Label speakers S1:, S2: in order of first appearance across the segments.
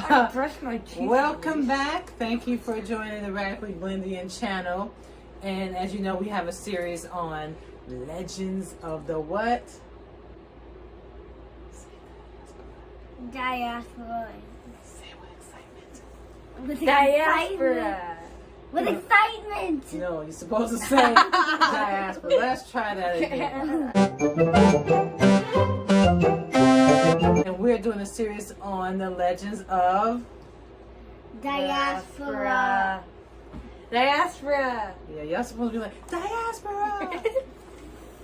S1: I brushed my teeth.
S2: Welcome back. Thank you for joining the Radically Blendian channel. And as you know, we have a series on Legends of the what?
S3: Diaspora.
S2: Say it with excitement.
S3: With
S1: Diaspora.
S3: With excitement.
S2: No, you're supposed to say diaspora. Let's try that again. And we're doing a series on the legends of
S3: Diaspora.
S1: Diaspora.
S2: Yeah, y'all supposed to be like diaspora.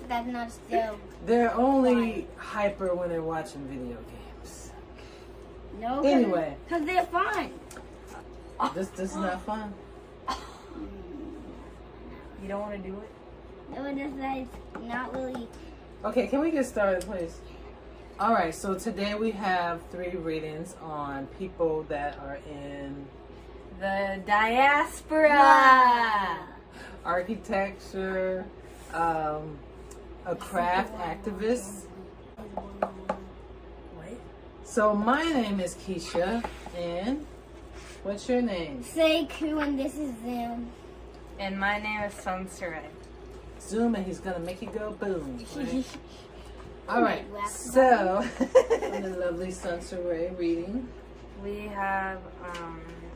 S3: That's not still.
S2: They're only hyper when they're watching video games.
S3: No.
S2: Anyway.
S3: Because they're fun.
S2: This is not fun.
S1: You don't want to do it?
S3: No, it's not really.
S2: Okay, can we get started, please? All right, so today we have 3 readings on people that are in
S1: The diaspora.
S2: architecture, a craft activist.
S1: What?
S2: So my name is Keisha, and what's your name?
S3: Seku, and this is them.
S1: And my name is Sunsarai.
S2: Zoom, and he's gonna make it go boom. Right? All right, so the lovely Sunsaray reading.
S1: We have,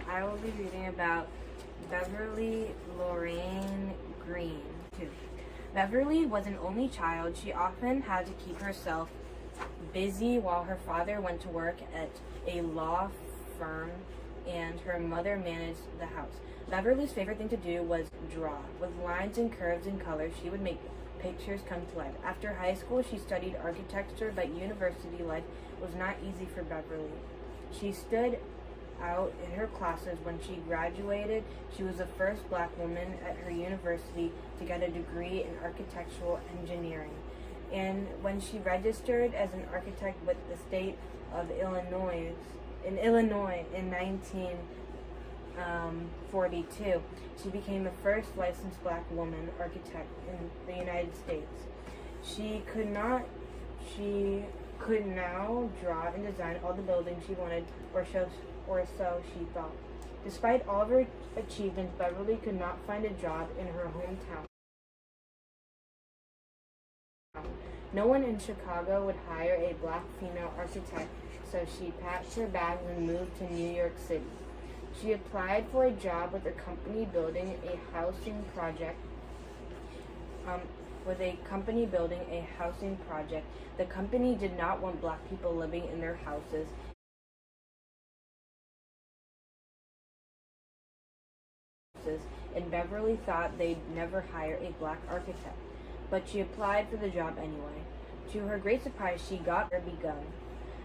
S1: I will be reading about Beverly Lorraine Green. Beverly was an only child. She often had to keep herself busy while her father went to work at a law firm and her mother managed the house. Beverly's favorite thing to do was draw. With lines and curves and colors, she would make pictures come to life. After high school, she studied architecture, but university life was not easy for Beverly. She stood out in her classes. When she graduated, she was the first black woman at her university to get a degree in architectural engineering. And when she registered as an architect with the state of Illinois in 1942, she became the first licensed black woman architect in the United States. She could now draw and design all the buildings she wanted, or so she thought. Despite all of her achievements, Beverly could not find a job in her hometown. No one in Chicago would hire a black female architect, so she packed her bags and moved to New York City. She applied for a job with a company building a housing project. The company did not want black people living in their houses. And Beverly thought they'd never hire a black architect, but she applied for the job anyway. To her great surprise, she got her begun.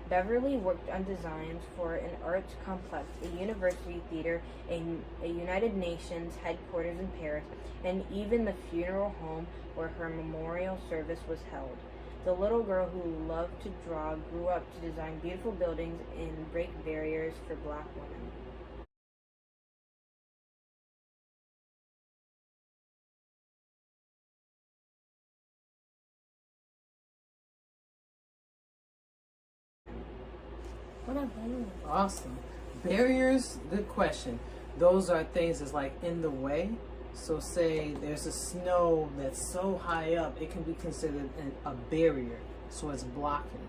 S1: Beverly worked on designs for an arts complex, a university theater, a United Nations headquarters in Paris, and even the funeral home where her memorial service was held. The little girl who loved to draw grew up to design beautiful buildings and break barriers for black women.
S3: What are they?
S2: Awesome. Barriers, good question. Those are things that's like in the way. So say there's a snow that's so high up, it can be considered a barrier. So it's blocking.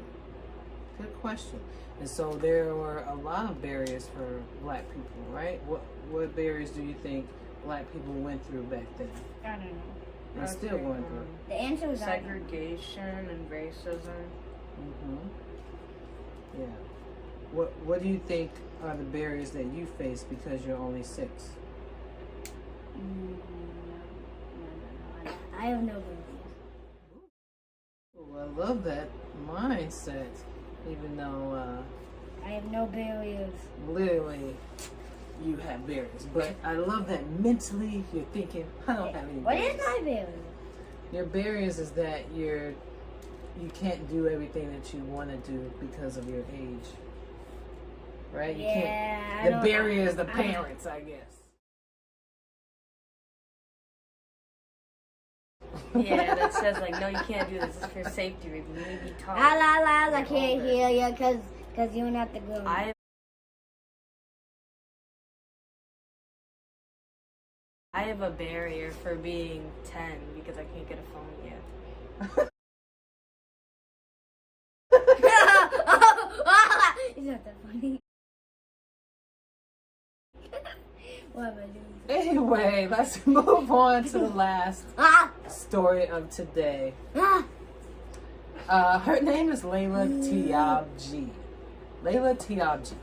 S2: Good question. And so there were a lot of barriers for black people, right? What barriers do you think black people went through back then?
S1: I don't know.
S2: And still going through?
S3: The answer was
S1: segregation and racism.
S2: Mm-hmm. Yeah. What do you think are the barriers that you face because you're only 6?
S3: I have no barriers.
S2: Oh, I love that mindset. Even though
S3: I have no barriers.
S2: literally you have barriers, but I love that mentally you're thinking I don't have any
S3: What
S2: barriers.
S3: is my barrier?
S2: Your barriers is that you can't do everything that you want to do because of your age. Right? You
S3: Yeah.
S2: can't. The barrier is the parents, I guess.
S1: Yeah, that says like, no, you can't do this. It's for safety reasons. You need to be taught.
S3: I can't hear you because you're not the girl.
S1: I have a barrier for being 10 because I can't get a phone yet.
S3: It's not that funny. What am I doing?
S2: Anyway, let's move on to the last story of today. Her name is Layla Tiabji. Layla Tiabji.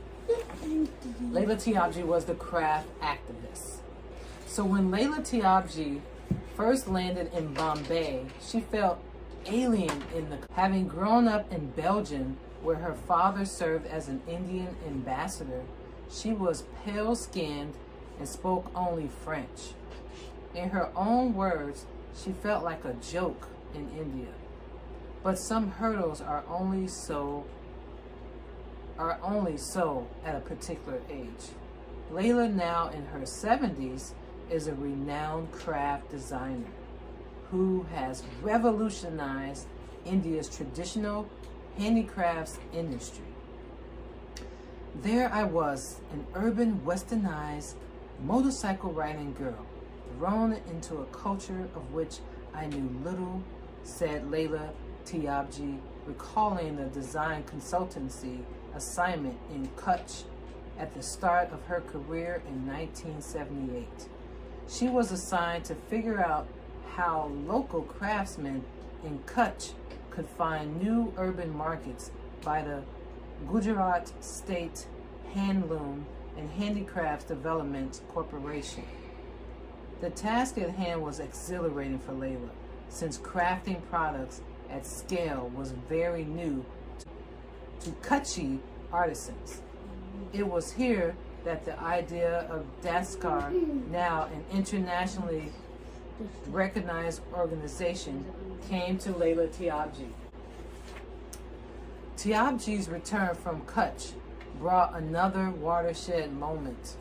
S2: Layla Tiabji was the craft activist. So when Layla Tiabji first landed in Bombay, she felt alien having grown up in Belgium, where her father served as an Indian ambassador. She was pale-skinned and spoke only French. In her own words, she felt like a joke in India. But some hurdles are only so at a particular age. Layla, now in her 70s, is a renowned craft designer who has revolutionized India's traditional handicrafts industry. There I was, an urban, westernized, motorcycle riding girl, thrown into a culture of which I knew little, said Layla Tiabji, recalling the design consultancy assignment in Kutch at the start of her career in 1978. She was assigned to figure out how local craftsmen in Kutch could find new urban markets by the Gujarat State Handloom and Handicrafts Development Corporation. The task at hand was exhilarating for Layla, since crafting products at scale was very new to Kutchi artisans. It was here that the idea of Daskar, now an internationally recognized organization, came to Layla Tiabji. Tiabji's return from Kutch brought another watershed moment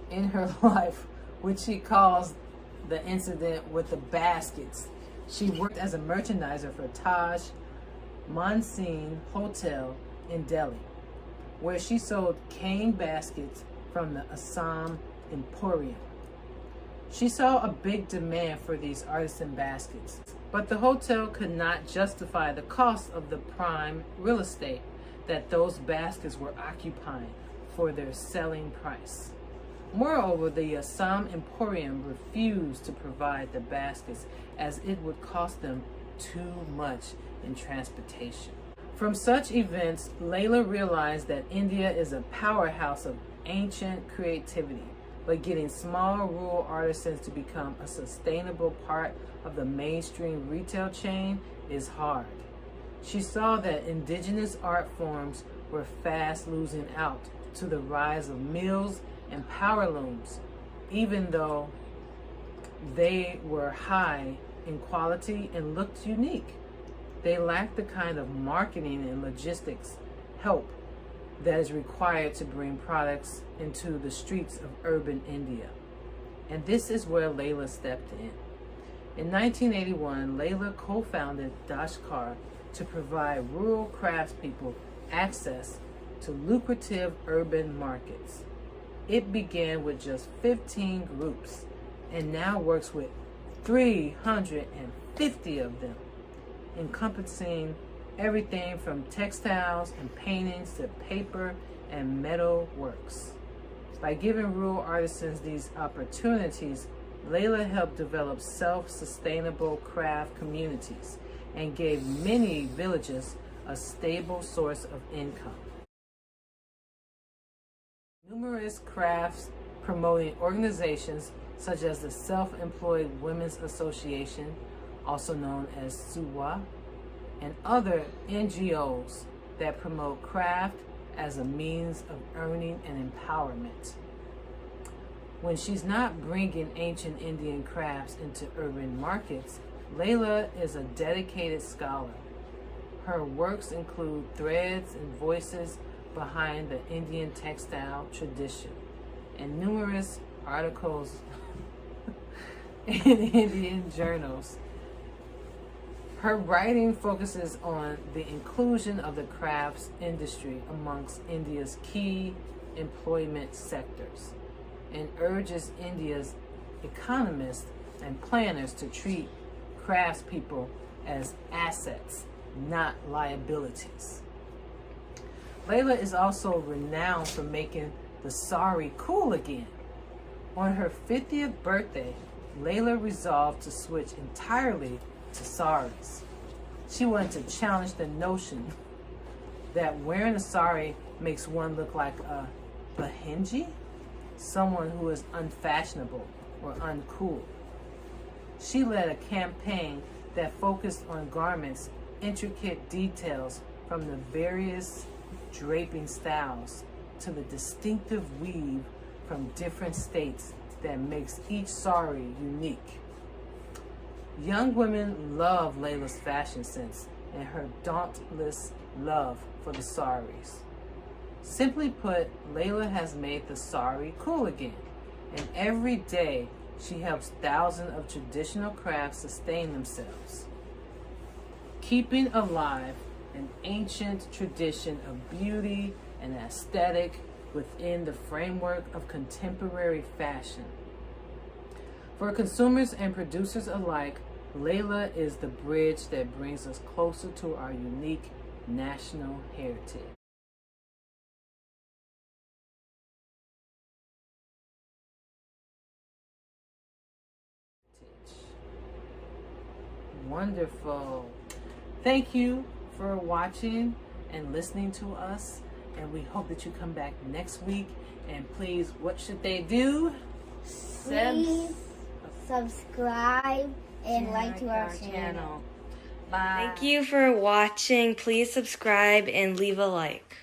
S2: in her life, which she calls the incident with the baskets. She worked as a merchandiser for Taj Mansingh Hotel in Delhi, where she sold cane baskets from the Assam Emporium. She saw a big demand for these artisan baskets, but the hotel could not justify the cost of the prime real estate that those baskets were occupying for their selling price. Moreover, the Assam Emporium refused to provide the baskets as it would cost them too much in transportation. From such events, Layla realized that India is a powerhouse of ancient creativity, but getting small rural artisans to become a sustainable part of the mainstream retail chain is hard. She saw that indigenous art forms were fast losing out to the rise of mills and power looms, even though they were high in quality and looked unique. They lacked the kind of marketing and logistics help that is required to bring products into the streets of urban India. And this is where Layla stepped in. In 1981, Layla co-founded Dashkar to provide rural craftspeople access to lucrative urban markets. It began with just 15 groups and now works with 350 of them, encompassing everything from textiles and paintings to paper and metal works. By giving rural artisans these opportunities, Layla helped develop self-sustainable craft communities and gave many villages a stable source of income. Numerous crafts promoting organizations such as the Self-Employed Women's Association, also known as SUWA, and other NGOs that promote craft as a means of earning and empowerment. When she's not bringing ancient Indian crafts into urban markets, Layla is a dedicated scholar. Her works include threads and voices behind the Indian textile tradition and numerous articles in Indian journals. Her writing focuses on the inclusion of the crafts industry amongst India's key employment sectors and urges India's economists and planners to treat craftspeople as assets, not liabilities. Layla is also renowned for making the sari cool again. On her 50th birthday, Layla resolved to switch entirely to saris. She wanted to challenge the notion that wearing a sari makes one look like a bahenji, someone who is unfashionable or uncool. She led a campaign that focused on garments' intricate details, from the various draping styles to the distinctive weave from different states that makes each sari unique. Young women love Layla's fashion sense and her dauntless love for the saris. Simply put, Layla has made the sari cool again, and every day she helps thousands of traditional crafts sustain themselves, keeping alive an ancient tradition of beauty and aesthetic within the framework of contemporary fashion. For consumers and producers alike, Layla is the bridge that brings us closer to our unique national heritage. Wonderful. Thank you for watching and listening to us, and we hope that you come back next week. And please, what should they do?
S3: Please subscribe and like to our channel.
S1: Bye. Thank you for watching. Please subscribe and leave a like.